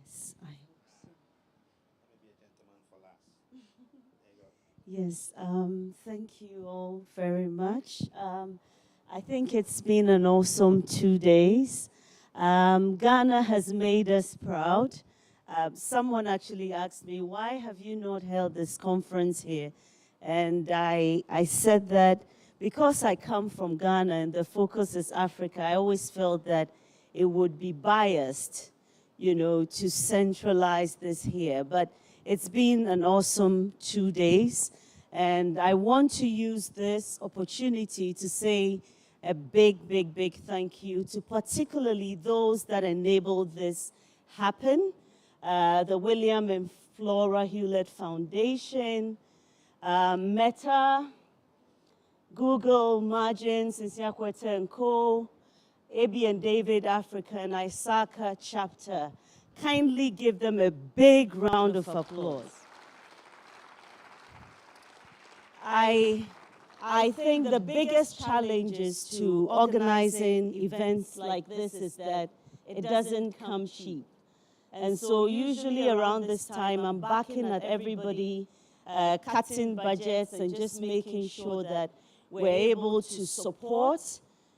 Yes, I hope so. Maybe a gentleman for last. There you go. Yes, thank you all very much. I think it's been an awesome 2 days. Ghana has made us proud. Someone actually asked me, why have you not held this conference here? And I said that because I come from Ghana and the focus is Africa, I always felt that it would be biased, you know, to centralize this here. But it's been an awesome 2 days. And I want to use this opportunity to say a big, big, big thank you to particularly those that enabled this happen. The William and Flora Hewlett Foundation, Meta, Google, Margin, Cynthia Kwete & Co., AB and David Africa, and ISACA chapter. Kindly give them a big round of applause. I think the biggest challenges to organizing events like this is that it doesn't come cheap. And so usually around this time, I'm barking at everybody, cutting budgets and just making sure that we're able to support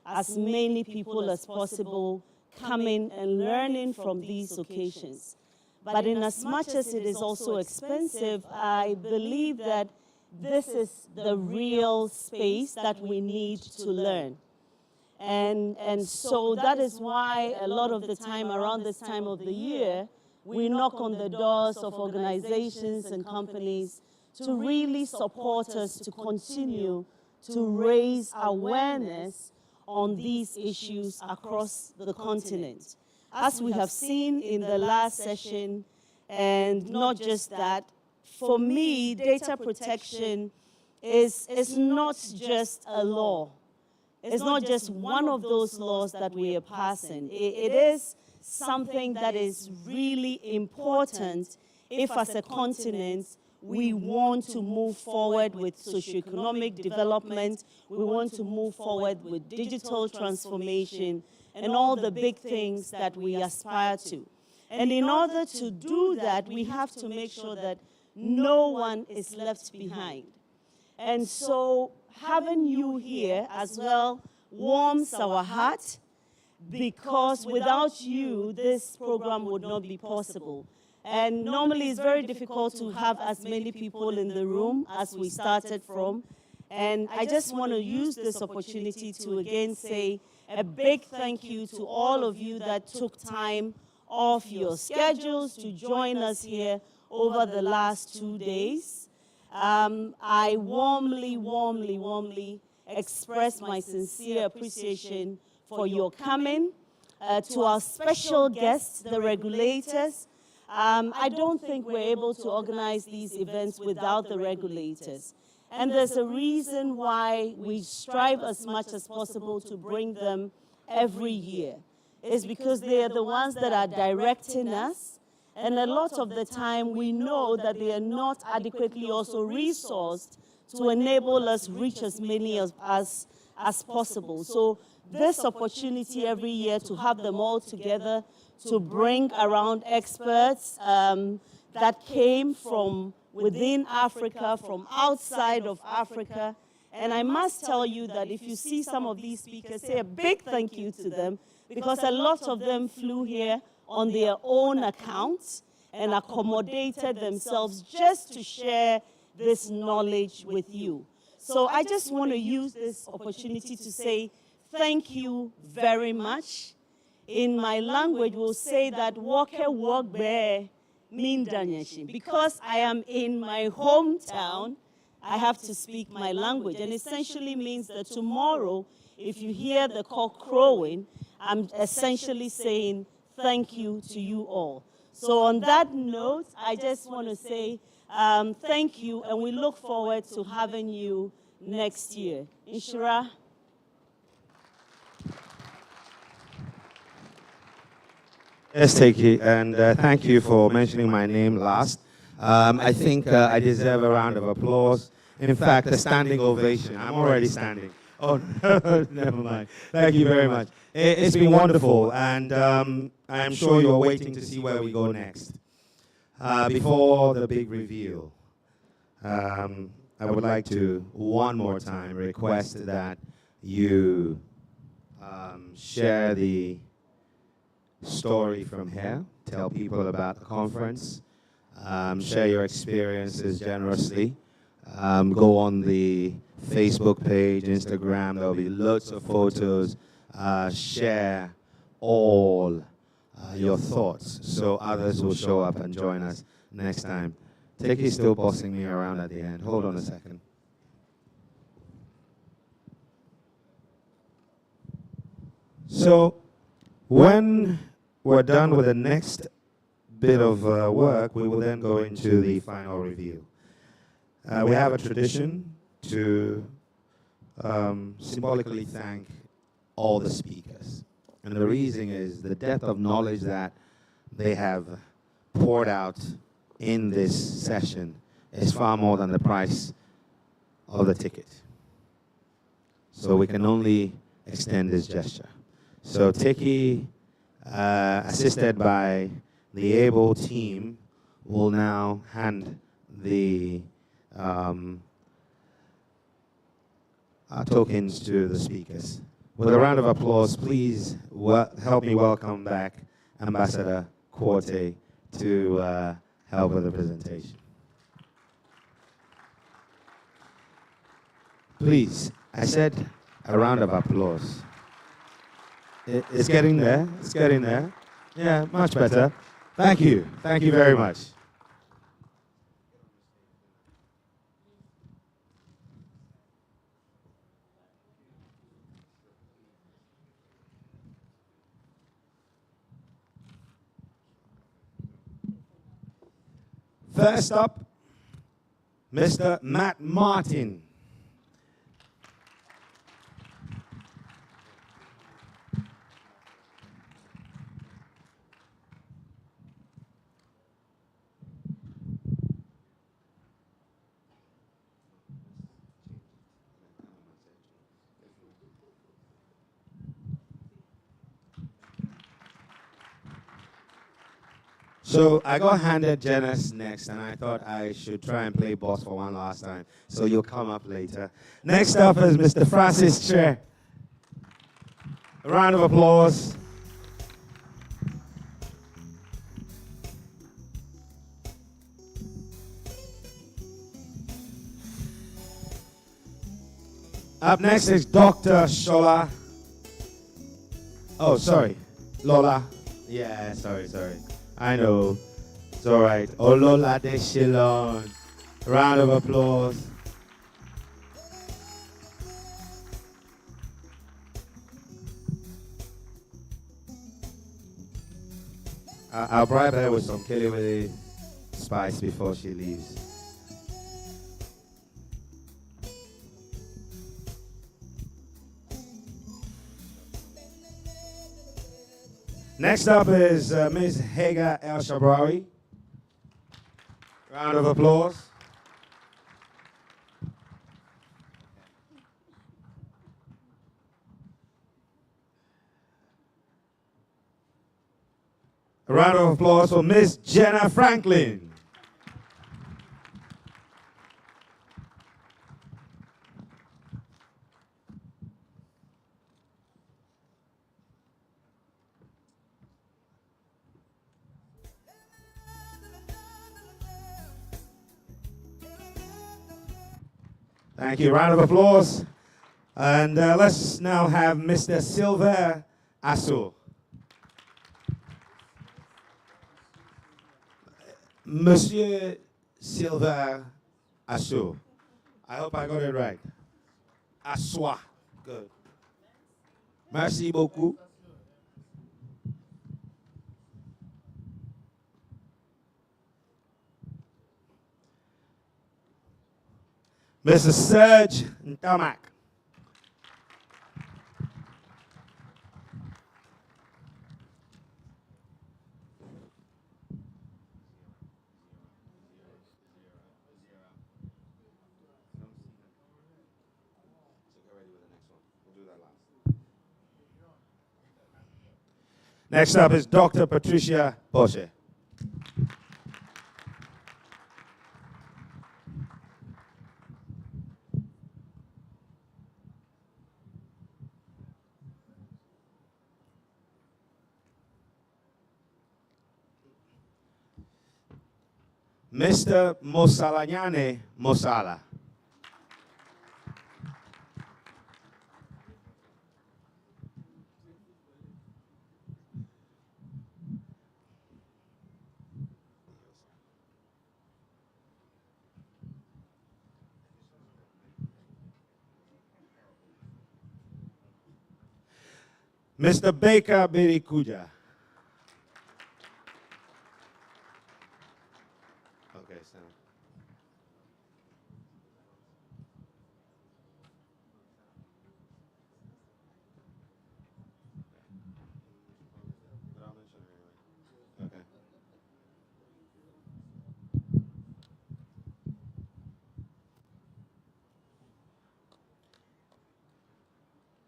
as many people as possible coming and learning from these occasions. But in as much as it is also expensive, I believe that this is the real space that we need to learn. And so that is why a lot of the time around this time of the year, we knock on the doors of organizations and companies to really support us to continue to raise awareness on these issues across the continent. As we have seen in the last session, and not just that, for me, data protection is not just a law. It's not just one of those laws that we are passing. It is something that is really important if, as a continent, we want to move forward with socioeconomic development, we want to move forward with digital transformation, and all the big things that we aspire to. And in order to do that, we have to make sure that no one is left behind. And so having you here as well warms our heart, because without you, this program would not be possible. And normally it's very difficult to have as many people in the room as we started from. And I just want to use this opportunity to again say a big thank you to all of you that took time off your schedules to join us here over the last 2 days. I warmly, warmly, warmly express my sincere appreciation for your coming. To our special guests, the regulators. I don't think we're able to organize these events without the regulators. And there's a reason why we strive as much as possible to bring them every year. It's because they are the ones that are directing us. And a lot of the time, we know that they are not adequately also resourced to enable us reach as many as possible. So this opportunity every year to have them all together, to bring around experts that came from within Africa, from outside of Africa. And I must tell you that if you see some of these speakers, say a big thank you to them, because a lot of them flew here on their own account and accommodated themselves just to share this knowledge with you. So I just want to use this opportunity to say thank you very much. In my language, we'll say that Woke Wok Bear Min Danyashin. Because I am in my hometown, I have to speak my language. And essentially means that tomorrow, if you hear the cock crowing, I'm essentially saying thank you to you all. So on that note, I just want to say thank you, and we look forward to having you next year. Inshira. Yes, Teki, and thank you for mentioning my name last. I think I deserve a round of applause. In fact, a standing ovation. I'm already standing. Oh, never mind. Thank you very much. It's been wonderful, and I'm sure you're waiting to see where we go next. Before the big reveal, I would like to, one more time, request that you share the story from here, tell people about the conference, share your experiences generously, go on the Facebook page, Instagram, there'll be loads of photos, share all your thoughts so others will show up and join us next time. Teki's still bossing me around at the end. Hold on a second. So when we're done with the next bit of work, we will then go into the final review. We have a tradition to symbolically thank all the speakers. And the reason is the depth of knowledge that they have poured out in this session is far more than the price of the ticket. So we can only extend this gesture. So Teki, assisted by the able team, will now hand the tokens to the speakers. With a round of applause, please help me welcome back Ambassador Quarte to help with the presentation. Please, I said a round of applause. It's getting there. It's getting there. Yeah, much better. Thank you. Thank you very much. First up, Mr. Matt Martin. So I got handed Janice next, and I thought I should try and play boss for one last time. So you'll come up later. Next up is Mr. Francis Che. A round of applause. Up next is Dr. Shola. Oh, sorry. Lola. Yeah, sorry. I know. It's all right. Olola de Shilon. Round of applause. I'll bribe her with some Kiliwili spice before she leaves. Next up is Ms. Hagar El Shabrawi. Round of applause. A round of applause for Ms. Jenna Franklin. Thank you. Round of applause. And let's now have Mr. Silver Asso. Monsieur Silver Asso. I hope I got it right. Assois. Good. Merci beaucoup. Mr. Serge Ntamak. Next up is Dr. Patricia Bosche. Mr. Mosalanyane Mosala. Mr. Baker Birikuja. Okay, so. Okay.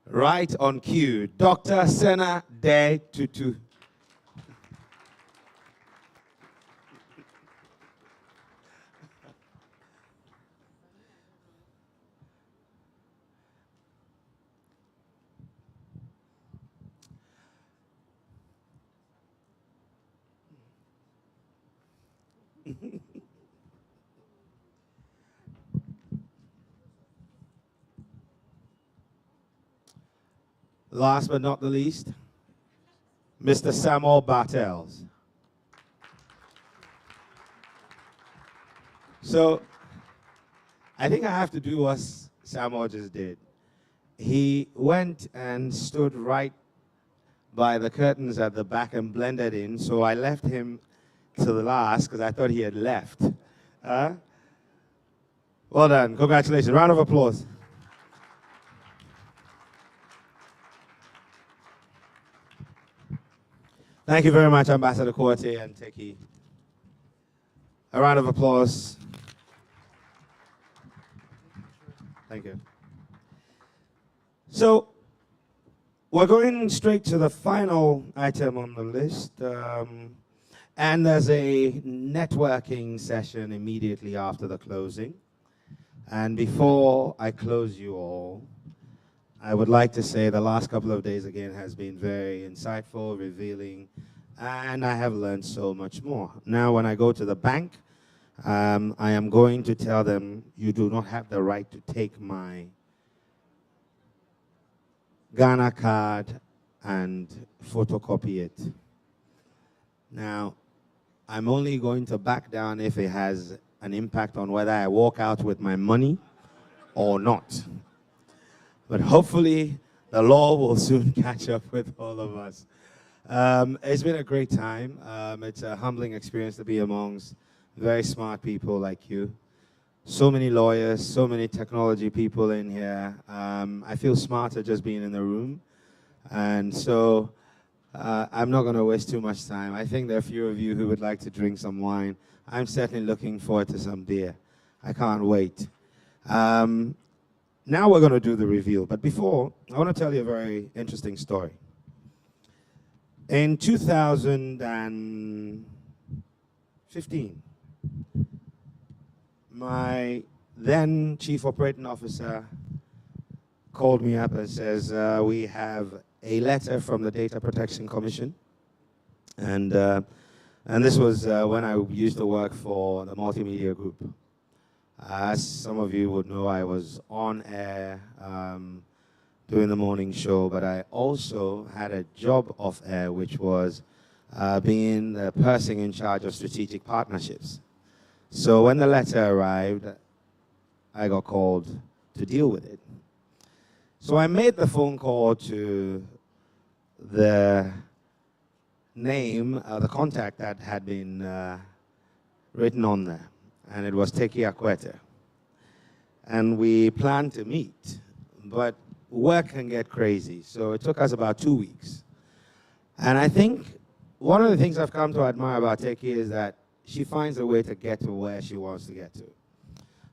Right on cue, Dr. Sena De Tutu. Last but not the least, Mr. Samuel Bartels. So, I think I have to do what Samuel just did. He went and stood right by the curtains at the back and blended in, so I left him to the last because I thought he had left. Well done. Congratulations. Round of applause. Thank you very much, Ambassador Kouate and Teki. A round of applause. Thank you. So, we're going straight to the final item on the list. And there's a networking session immediately after the closing. And before I close you all, I would like to say the last couple of days again has been very insightful, revealing, and I have learned so much more. Now when I go to the bank, I am going to tell them, you do not have the right to take my Ghana card and photocopy it. Now, I'm only going to back down if it has an impact on whether I walk out with my money or not. But hopefully, the law will soon catch up with all of us. It's been a great time. It's a humbling experience to be amongst very smart people like you. So many lawyers, so many technology people in here. I feel smarter just being in the room. And so I'm not going to waste too much time. I think there are a few of you who would like to drink some wine. I'm certainly looking forward to some beer. I can't wait. Now we're going to do the reveal. But before, I want to tell you a very interesting story. In 2015, my then Chief Operating Officer called me up and says, we have a letter from the Data Protection Commission. And this was when I used to work for the Multimedia Group. As some of you would know, I was on air doing the morning show, but I also had a job off air, which was being the person in charge of strategic partnerships. So when the letter arrived, I got called to deal with it. So I made the phone call to the name, the contact that had been written on there, and it was Teki Akwete. And we planned to meet, but work can get crazy, so it took us about 2 weeks. And I think one of the things I've come to admire about Teki is that she finds a way to get to where she wants to get to.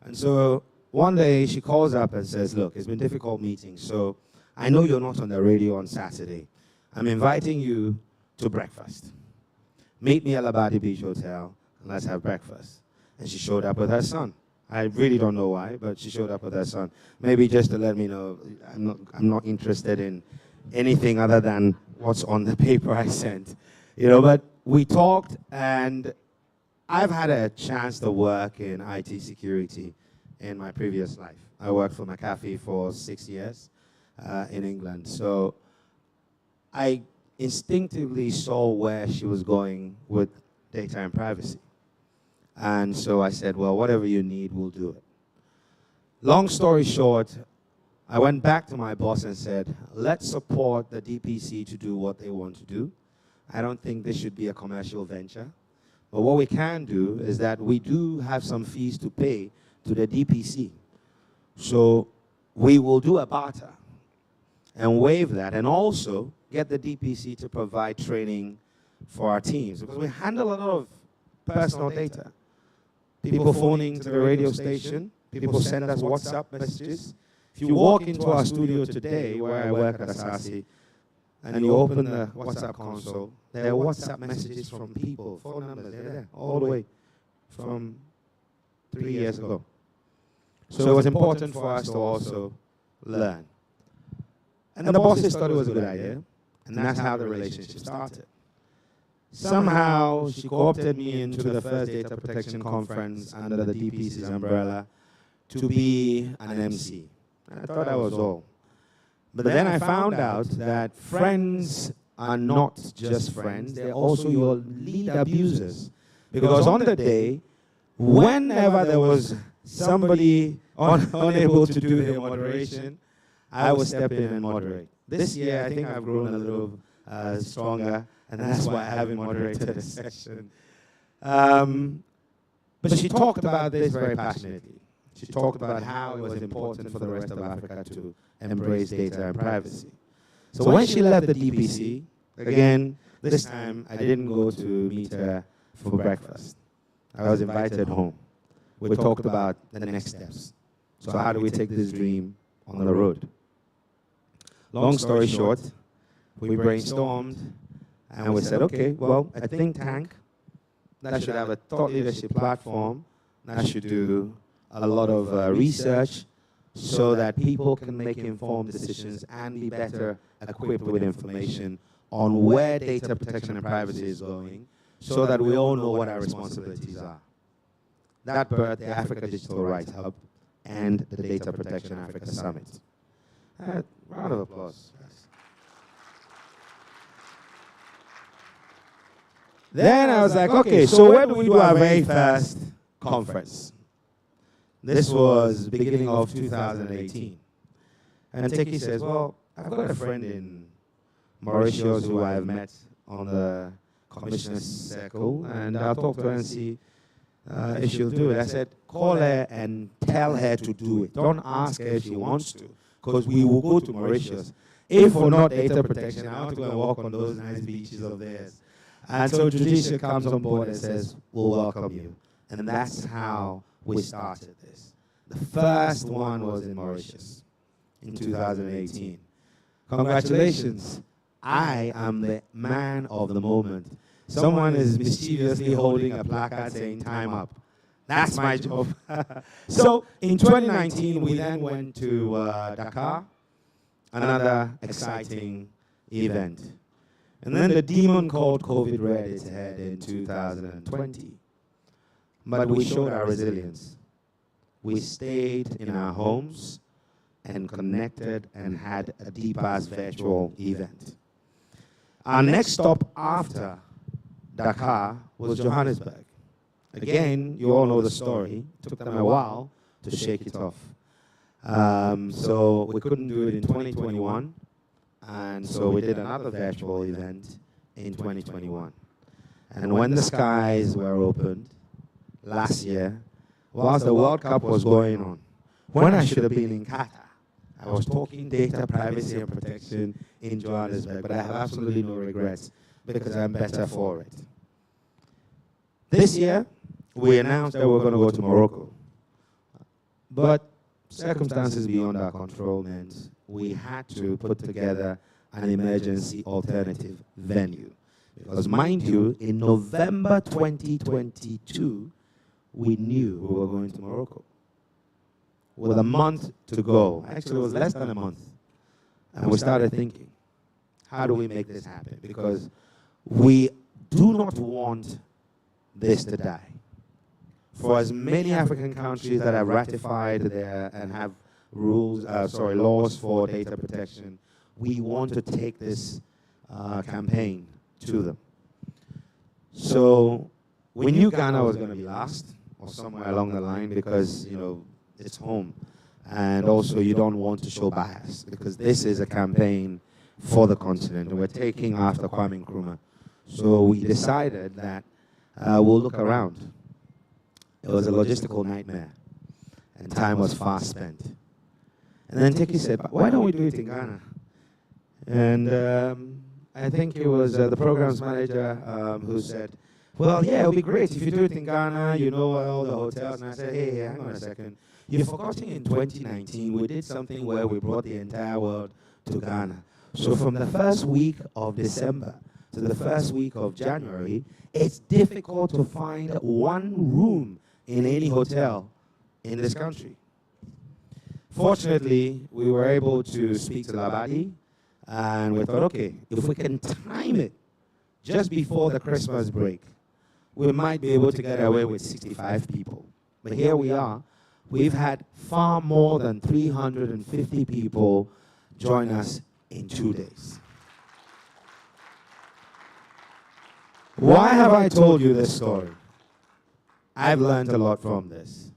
And so one day she calls up and says, look, it's been difficult meetings, so I know you're not on the radio on Saturday. I'm inviting you to breakfast. Meet me at Labadi Beach Hotel, and let's have breakfast. And she showed up with her son. I really don't know why, but she showed up with her son. Maybe just to let me know I'm not interested in anything other than what's on the paper I sent. But we talked, and I've had a chance to work in IT security in my previous life. I worked for McAfee for 6 years in England. So I instinctively saw where she was going with data and privacy. And so I said, well, whatever you need, we'll do it. Long story short, I went back to my boss and said, let's support the DPC to do what they want to do. I don't think this should be a commercial venture. But what we can do is that we do have some fees to pay to the DPC. So we will do a barter and waive that, and also get the DPC to provide training for our teams, because we handle a lot of personal data. People phoning to the radio station, people send us WhatsApp messages. If you walk into our studio today, where I work at Asasi, and you open the WhatsApp console, there are WhatsApp messages from people, phone numbers, they're there, all the way from 3 years ago. So it was important for us to also learn. And the bosses thought it was a good idea, and that's how the relationship started. Somehow, she co-opted me into the first data protection conference under the DPC's umbrella to be an MC. And I thought that was all. But then I found out that friends are not just friends, they're also your lead abusers. Because on the day, whenever there was somebody unable to do their moderation, I would step in and moderate. This year, I think I've grown a little stronger, and that's why I haven't moderated a session. But she talked about this very passionately. She talked about how it was important for the rest of Africa to embrace data and privacy. So when she left the DPC, again, this time I didn't go to meet her for breakfast. I was invited home. We talked about the next steps. So how do we take this dream on the road? Long story short, we brainstormed and we said, okay, well, a think tank that should have a thought leadership platform, that should do a lot of research so that people can make informed decisions and be better equipped with information on where data protection and privacy is going, so that we all know what our responsibilities are. That birthed the Africa Digital Rights Hub and the Data Protection Africa Summit. Round of applause. Then I was like, okay, so where do we do our very first conference? This was beginning of 2018. And Teki says, well, I've got a friend in Mauritius who I've met on the commissioner's circle, and I'll talk to her and see if she'll do it. I said, call her and tell her to do it. Don't ask her if she wants to, because we will go to Mauritius. If for not data protection, I want to go and walk on those nice beaches of theirs. And so Judicial comes on board and says, we'll welcome you. And that's how we started this. The first one was in Mauritius in 2018. Congratulations. I am the man of the moment. Someone is mischievously holding a placard saying, time up. That's my job. So in 2019, we then went to Dakar, another exciting event. And then the demon called COVID reared its head in 2020. But we showed our resilience. We stayed in our homes and connected and had a deep-ass virtual event. Our next stop after Dakar was Johannesburg. Again, you all know the story. It took them a while to shake it off. So we couldn't do it in 2021. And so we did another virtual event in 2021. And when the skies were opened last year, whilst the World Cup was going on, when I should have been in Qatar, I was talking data privacy and protection in Johannesburg, but I have absolutely no regrets because I'm better for it. This year, we announced that we're going to go to Morocco. But circumstances beyond our control meant we had to put together an emergency alternative venue. Because mind you, in November 2022, we knew we were going to Morocco. With a month to go, actually it was less than a month, and we started thinking, how do we make this happen? Because we do not want this to die. For as many African countries that have ratified there and have laws for data protection, we want to take this campaign to them. So we knew Ghana was going to be last, or somewhere along the line, because it's home, and also you don't want to show bias, because this is a campaign for the continent, and we're taking after Kwame Nkrumah. So we decided that we'll look around. It was a logistical nightmare, and time was fast spent. And then Tiki said, why don't we do it in Ghana? And I think it was the programs manager who said, well, yeah, it would be great if you do it in Ghana, you know all the hotels. And I said, hey, hang on a second. You're forgetting in 2019, we did something where we brought the entire world to Ghana. So from the first week of December to the first week of January, it's difficult to find one room in any hotel in this country. Fortunately, we were able to speak to Labadi, and we thought, okay, if we can time it just before the Christmas break, we might be able to get away with 65 people. But here we are. We've had far more than 350 people join us in 2 days. Why have I told you this story? I've learned a lot from this.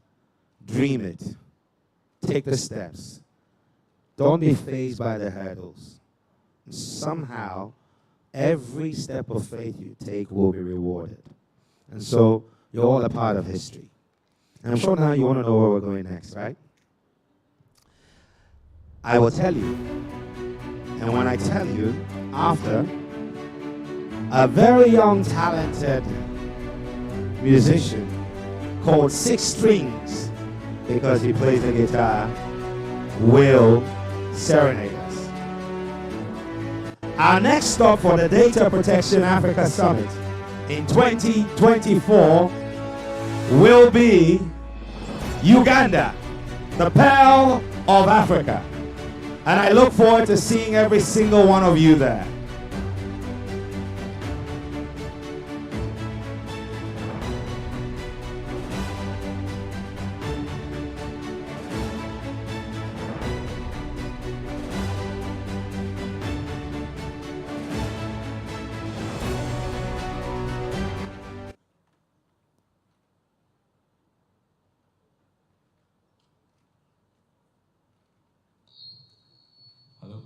Dream it. Take the steps. Don't be fazed by the hurdles. Somehow, every step of faith you take will be rewarded. And so, you're all a part of history. And I'm sure now you want to know where we're going next, right? I will tell you. And when I tell you, after, a very young, talented musician called Six Strings, because he plays the guitar, will serenade us. Our next stop for the Data Protection Africa Summit in 2024 will be Uganda, the Pearl of Africa. And I look forward to seeing every single one of you there. Hello?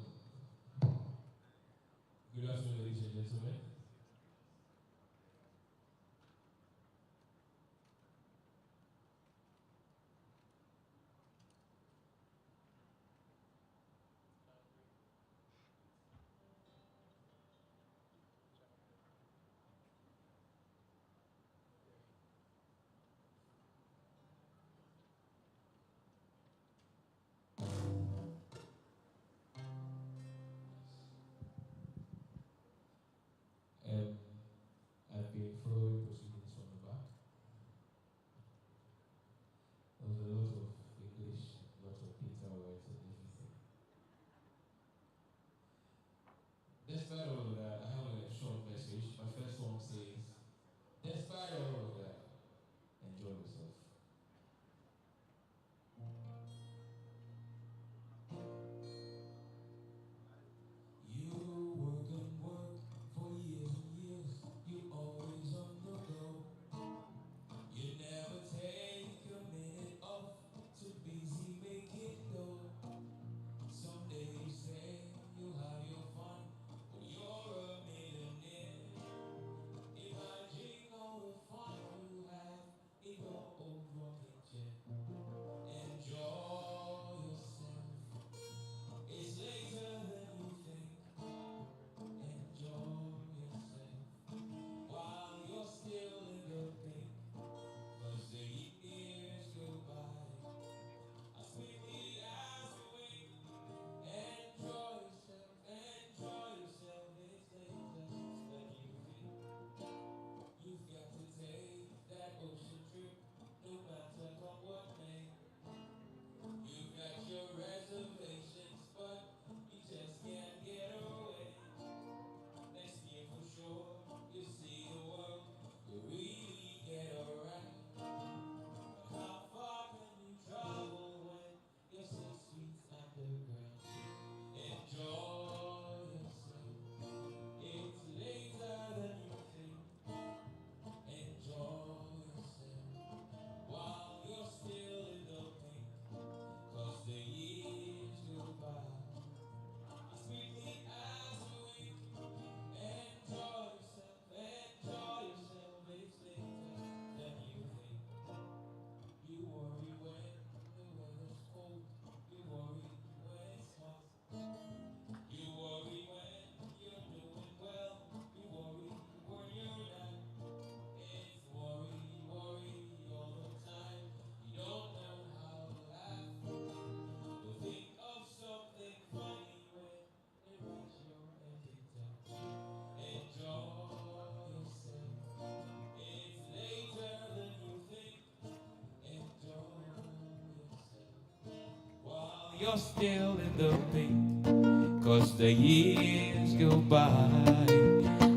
you're still in the pink, 'cause the years go by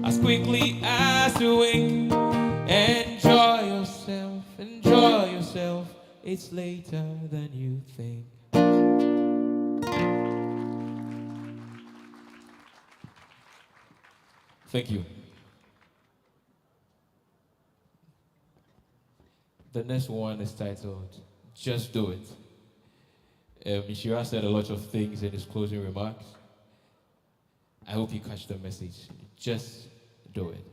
as quickly as a wink. Enjoy yourself, it's later than you think. Thank you. The next one is titled, Just Do It. Ishira said a lot of things in his closing remarks. I hope you catch the message. Just do it.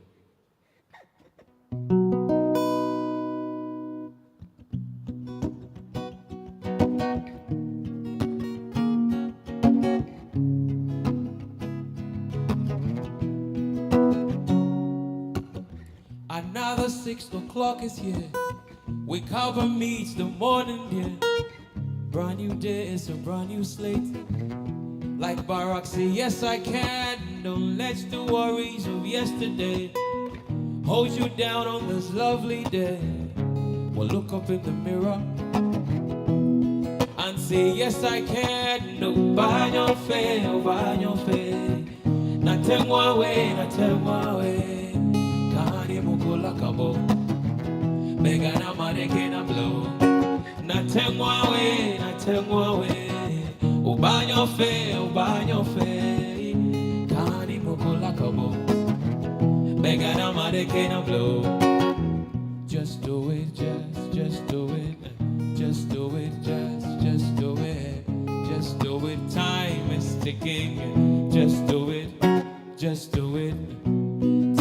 Another 6 o'clock is here. We cover meets the morning, dear. Brand new day is a brand new slate. Like Barack say, yes I can. Don't let the worries of yesterday hold you down on this lovely day. Well, look up in the mirror and say, yes I can. No, by your face, by your face. Not tell one way, not tell one way. Kani mukula kabo. Mega na mareke na blow. Not tell one way, not tell one way. Oh, by your face, oh, by your face. Kani mukula kabo. Mega na mareke na blow. Just do it, just do it. Just do it, just do it. Just do it, time is ticking. Just do it, just do it.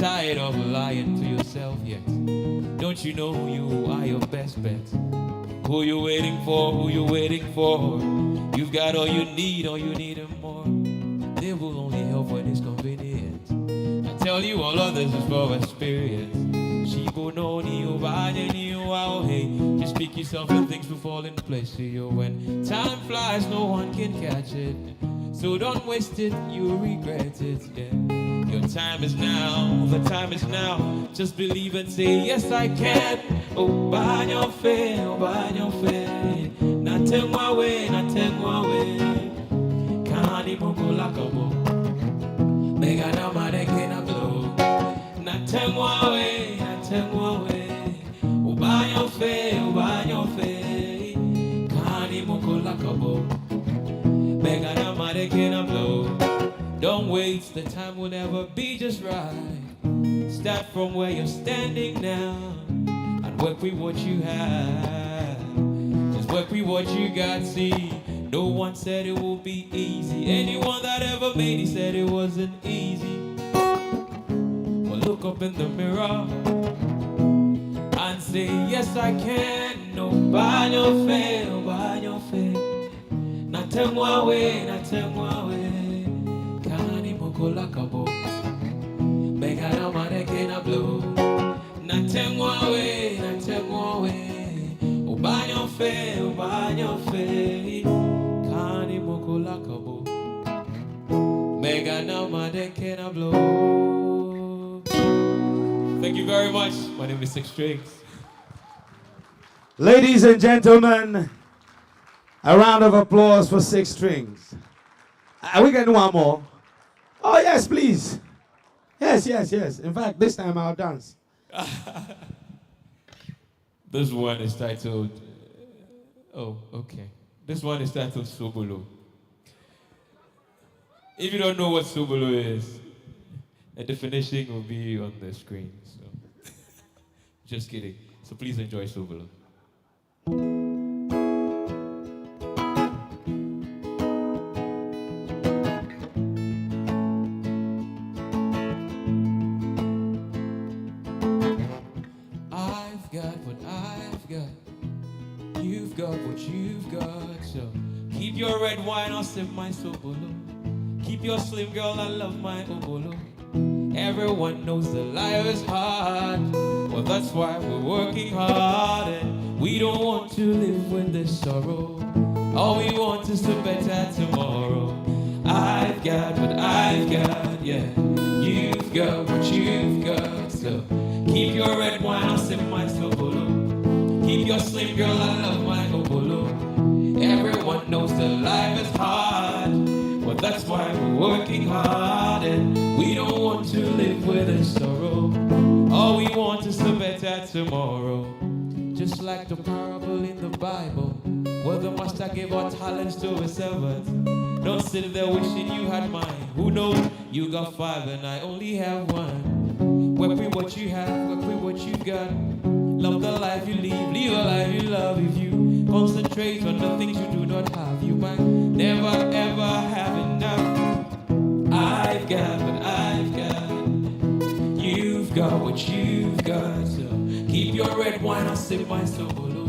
Tired of lying to yourself yet? Don't you know you are your best bet? Who you waiting for, who you waiting for? You've got all you need and more. They will only help when it's convenient. I tell you all of this is for experience. Just pick yourself and things will fall in place to you. When time flies, no one can catch it. So don't waste it, you'll regret it. Yeah. Your time is now, the time is now. Just believe and say, yes I can. Oh, by your faith, oh, by your faith. Not take my way, not take my way. Kani moko lakabo. Mega na mareke na blow. Not take my way, not take my way. Oh, by your faith, oh, by your faith. Kani moko lakabo. Mega na mareke na blow. Don't wait, the time will never be just right. Start from where you're standing now and work with what you have. Just work with what you got, see. No one said it will be easy. Anyone that ever made it said it wasn't easy. Well, look up in the mirror and say, yes I can. No, by your faith, oh, by your faith. Not tell my way, not tell my way. Lakabo. Mega na mareke na blow. Na temwa we, na temwa we. Ubanyo fe, ubanyo fe. Kani moko lakabo. Mega na mareke na blow. Thank you very much. My name is Six Strings. Ladies and gentlemen, a round of applause for Six Strings. Are we getting one more? Oh, yes, please. Yes, yes, yes. In fact, this time I'll dance. This one is titled... oh, okay. This one is titled Subulu. If you don't know what Subulu is, a definition will be on the screen. So. Just kidding. So please enjoy Subulu. Your red wine, I'll sip my sobolo. Keep your slim girl, I love my obolo. Everyone knows the liar is hard. Well, that's why we're working hard. And we don't want to live with this sorrow. All we want is a better tomorrow. I've got what I've got, yeah. You've got what you've got. So keep your red wine, I'll sip my sobolo. Keep your slim girl, I love my obolo. Everyone knows that life is hard. Well, that's why we're working hard, and we don't want to live with a sorrow. All we want is a better tomorrow. Just like the parable in the Bible, where the master gave our talents to his servants. Don't sit there wishing you had mine. Who knows? You got 5 and I only have 1. Work with what you have, work with what you got. Love the life you live a life you love. If you concentrate on the things you do not have, you might never ever have enough. I've got what I've got. You've got what you've got. So keep your red wine, I'll sip my sobolo.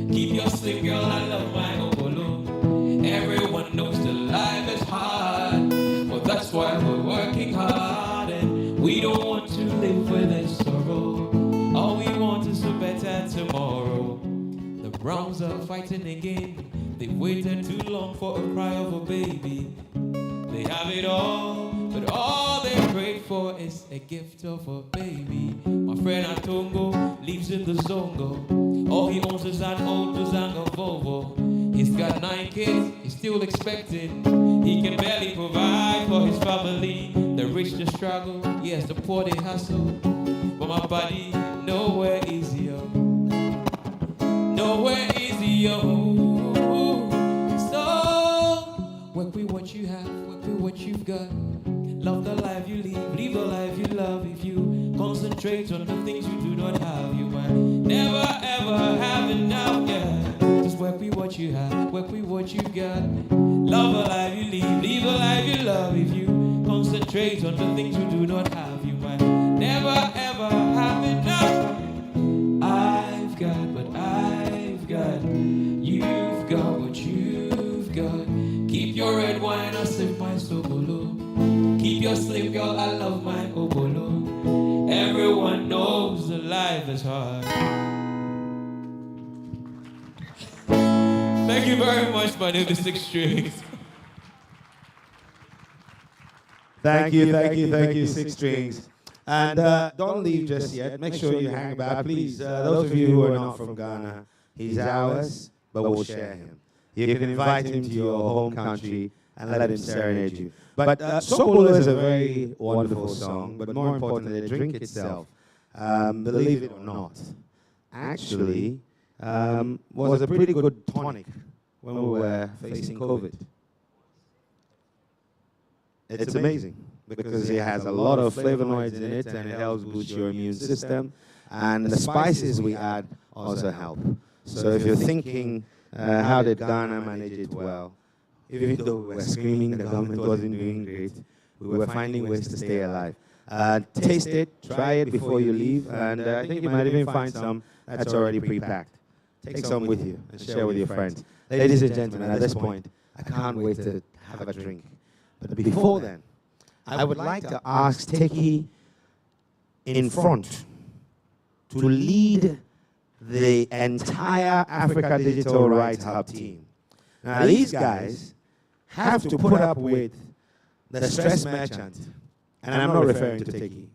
Keep your sleep, girl, I love my obolo. Everyone knows that life is hard. Well, that's why we're working hard, and we don't want to live with a sorrow. All we want is a better tomorrow. The Browns are fighting again. They've waited too long for a cry of a baby. They have it all, but all they pray for is a gift of a baby. My friend Atongo lives in the Zongo. All he owns is an old Duzanga Volvo. He's got 9 kids, he's still expecting. He can barely provide for his family. The rich they struggle, yes, the poor they hustle. But my body, nowhere easier. Nowhere easier. So, work with what you have, work with what you've got. Love the life you live the life you love. If you concentrate on the things you do not have, you might never ever have enough, yeah. Just work with what you have, work with what you've got. Love a life you live a life you love. If you concentrate on the things you do not have, you might never ever have enough. I've got what I've got. You've got what you've got. Keep your red wine, I'll sip my sobolo. Keep your sleep, girl, I love my obolo. Everyone knows that life is hard. Thank you very much, my name is 6 Strings. Thank you, 6 Strings. And don't leave just yet. Make sure you hang about, please. Those of you who are not from Ghana, he's ours, but we'll share him. You can invite him to your home country and let him serenade you. But Sobolo is a very wonderful song, but more importantly, the drink itself, believe it or not, actually was a pretty good tonic when we were facing COVID. It's amazing because it has a lot of flavonoids in it and it helps boost your immune system. And the spices we add also help. So if you're thinking, how did Ghana manage it well? Even though we were screaming, the government wasn't doing great, we were finding ways to stay alive. Taste it, try it before you leave, and I think you might even find some that's already pre-packed. Take some with you and share with your friends. Ladies and gentlemen, at this point, I can't wait to have a drink. But before then, I would like to ask Teki in front to lead the entire Africa Digital Rights Hub team. Now, these guys have to put up with the stress merchant, and I'm not referring to Teki.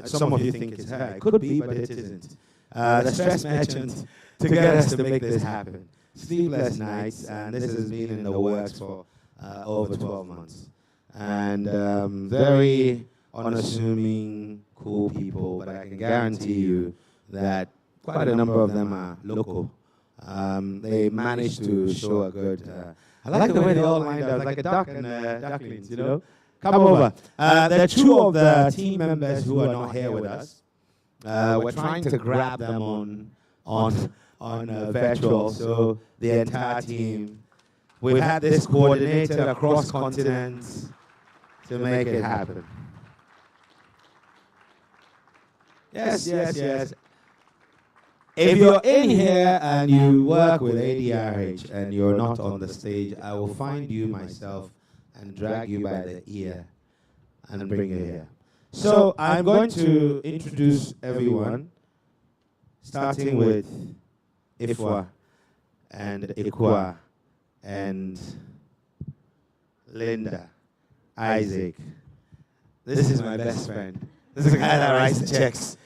Some of you think it's her. It could be, but it isn't. The stress merchant to get us to make this happen. Sleepless nights, and this has been in the works for over 12 months. And very unassuming, cool people, but I can guarantee you that quite a number of them are local. They managed to show a good... I like the way they all lined up, like a duck and ducklings, you know? Come over. There are 2 of the team members who are not here with us. We're trying to grab them on virtual, so the entire team. We've had this coordinated across continents to make it happen. Yes. If you're in here and you work with ADRH and you're not on the stage, I will find you myself and drag you by the ear and bring you here. So I'm going to introduce everyone, starting with Ifwa and Ikwa and Linda, Isaac. This is my best friend. This is the guy that writes the checks.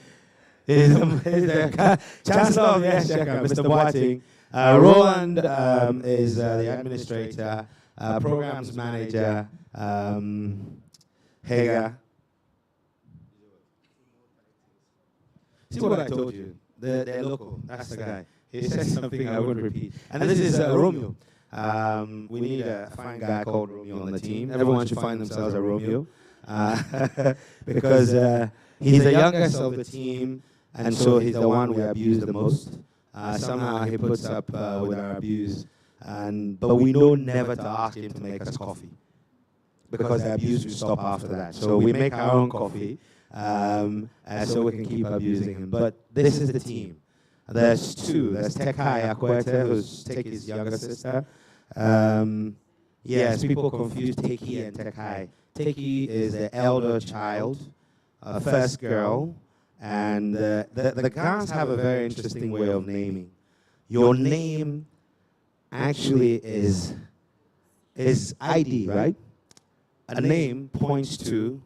He's the Chancellor of the Exchequer, Mr. Boating. Roland is the administrator, programs manager, Hager. See what I told you? They're local. That's the guy. He said something I wouldn't repeat. And this is Romeo. We need a fine guy called Romeo on the team. Everyone should find themselves a Romeo. Because he's the youngest of the team, and so he's the one we abuse the most. Somehow he puts up with our abuse. But we know never to ask him to make us coffee, because the abuse will stop after that. So we make our own coffee, and so we can keep abusing him. But this is the team. There's two. There's Tekai Akwete, who's Teki's younger sister. Yes, people confuse Teki and Tekai. Teki is the elder child, first girl, and the Ghans have a very interesting way of naming. Your name actually is ID, right? A name points to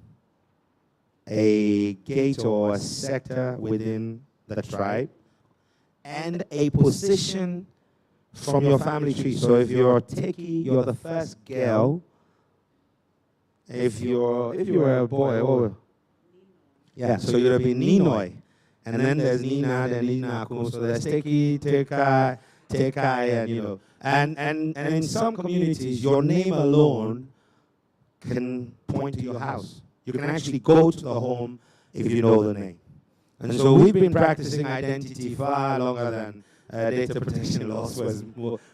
a gate or a sector within the tribe and a position from your family tree. So if you're Teki, you're the first girl. If you were a boy, yeah, so you'd have been Ninoi. And then there's Nina, then Nina Akun. So there's Teki, Tekai, and you know. And in some communities, your name alone can point to your house. You can actually go to the home if you know the name. And so we've been practicing identity far longer than data protection laws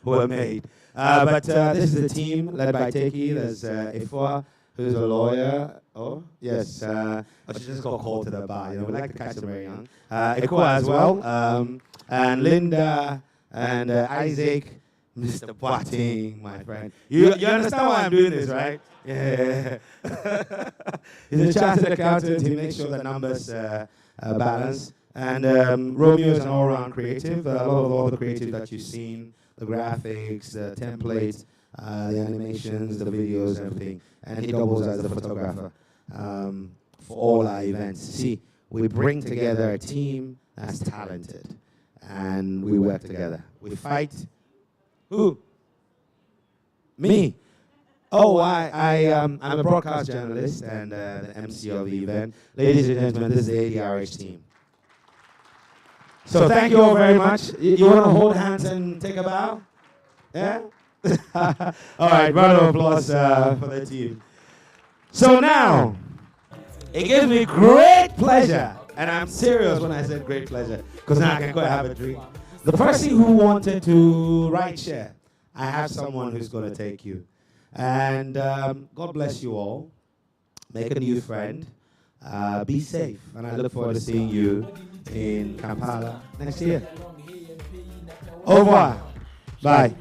were made. But this is the team led by Teki. There's Ifwa, who's a lawyer. Oh, yes. She just got called to the bar. You know, we like to catch them very young. Ikwa as well. And Linda and Isaac, Mr. Boating, my friend. You understand why I'm doing this, right? Yeah. He's a chartered accountant. He makes sure the numbers balance. And Romeo is an all-round creative. A lot of all the creative that you've seen, the graphics, the templates, the animations, the videos, and everything. And he doubles as a photographer for all our events. See, we bring together a team that's talented, and we work together. We fight. Who? Me. Oh, I'm a broadcast journalist and the MC of the event. Ladies and gentlemen, this is the ADRH team. So thank you all very much. You want to hold hands and take a bow? Yeah? All right, round of applause for the team. So now, it gives me great pleasure, and I'm serious when I said great pleasure, because now I can go have a drink. The person who wanted to ride share, I have someone who's going to take you. And God bless you all. Make a new friend. Be safe. And I look forward to seeing you in Kampala next year. Au revoir. Bye.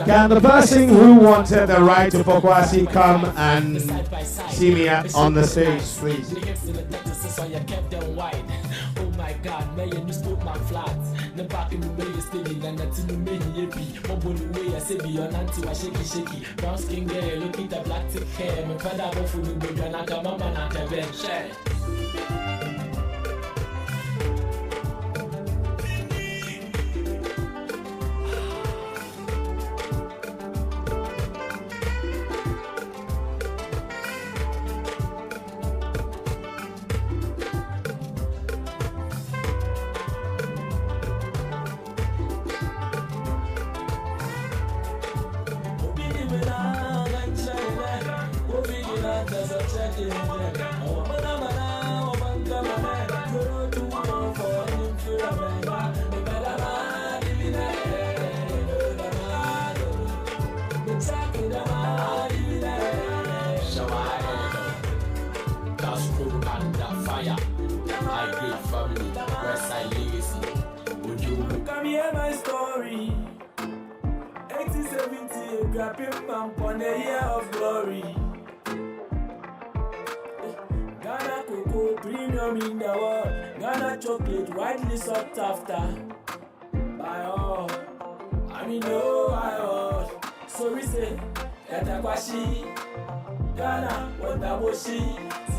Can the person who wanted the right to Pokwasi come and see me on the stage, please? Oh my God, man, you spoke my flat. the back in the way you steady, and that's in the many yippee. Mobile way I say be your auntie was shaky. Brown skin girl, look at the black tick hair. My father go for the baby, and I come up and I can bench. Come hear my story. 1870, grabbing pump on the year of glory. Ghana cocoa, premium in the world. Ghana chocolate, widely sought after by all. I mean, no, I all. So we say, Katakwashi, Ghana, what the washi.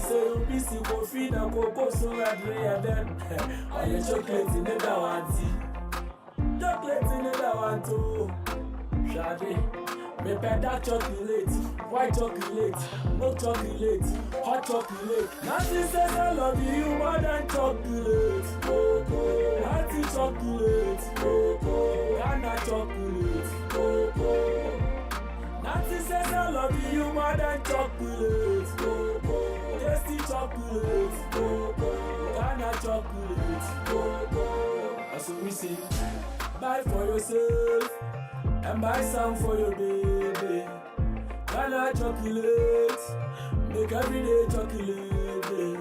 So you busy go feed and cocoa, so I drink them. All your chocolate in the dawanti. Chocolate in the dawanto. Shadi, me dark chocolate, white chocolate, milk chocolate, hot chocolate. Nancy says I love you more than chocolate. Coco, Nancy chocolate, Coco, Ghana chocolate, Coco. Nancy says I love you more than chocolate. Coco, tasty chocolate, Coco, Ghana chocolate, Coco. That's what we say. Buy for yourself and buy some for your baby. Ghana chocolate, make everyday chocolate.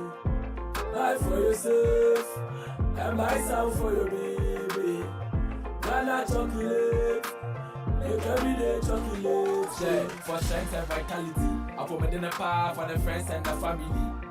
Buy for yourself and buy some for your baby. Ghana chocolate, make everyday chocolate. Yeah, for strength and vitality, I put my dinner pie for the friends and the family.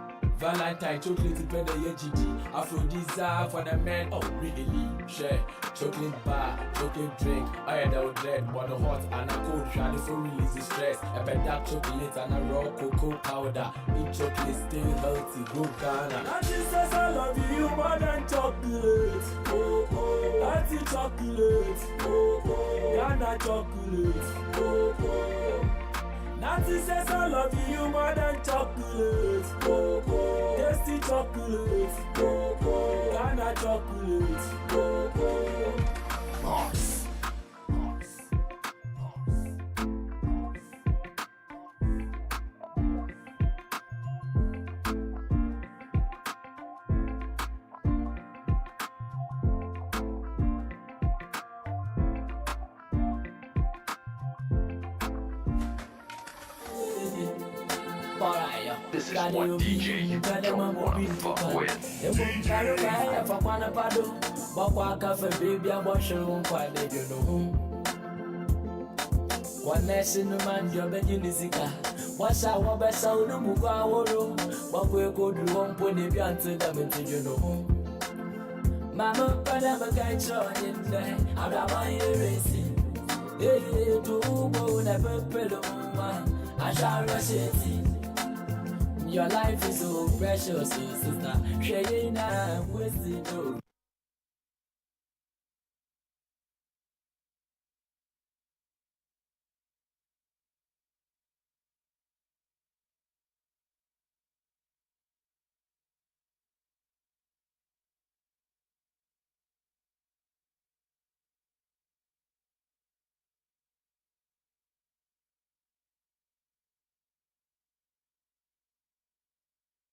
Valentine chocolate depend on your GG. Aphrodisiac for the men, oh really? Share chocolate bar, chocolate drink. I had a dread, one hot and a cold, trying to release the stress. A dark chocolate and a raw cocoa powder. Eat chocolate still healthy, go Ghana. Auntie says I love you more than chocolate. Coco, Auntie chocolate. Coco, Ghana chocolate. Coco. Nancy says I love you more than chocolate. Coco, tasty chocolate. Coco, Ghana chocolate. Coco. Mars. This is what DJ you don't want to fuck with. One nation man, you're begging the sicker. What's our best sound? Mugaoro, but we go to one point if you answer them into you know. Mama, but I'm a guy in there. I'm a racing. Hey, to go never pillow, man. I shall rush it. Your life is so precious, sister. Sharing and wasting.